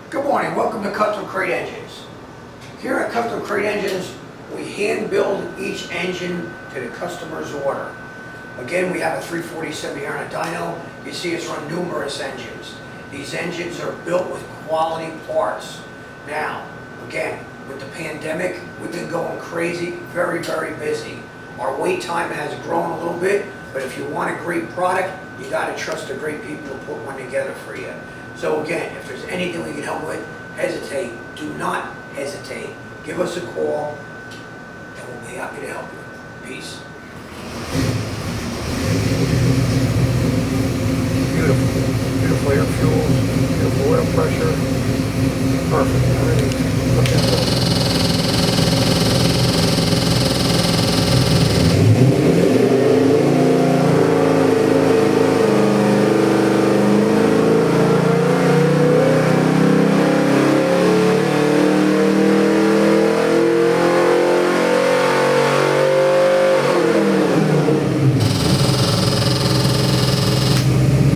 Good morning, welcome to Custom Crate Engines. Here at Custom Crate Engines, we hand build each engine to the customer's order. Again, we have a 347 here on a dyno. You see us run numerous engines. These engines are built with quality parts. Now, again, with the pandemic, we've been going crazy, very busy. Our wait time has grown a little bit, but if you want a great product, you got to trust the great people to put one together for you. So again, if there's anything we can help with, hesitate. Do not hesitate. Give us a call, and we'll be happy to help you. Peace. Beautiful air fuels, beautiful oil pressure. Perfect. Everything.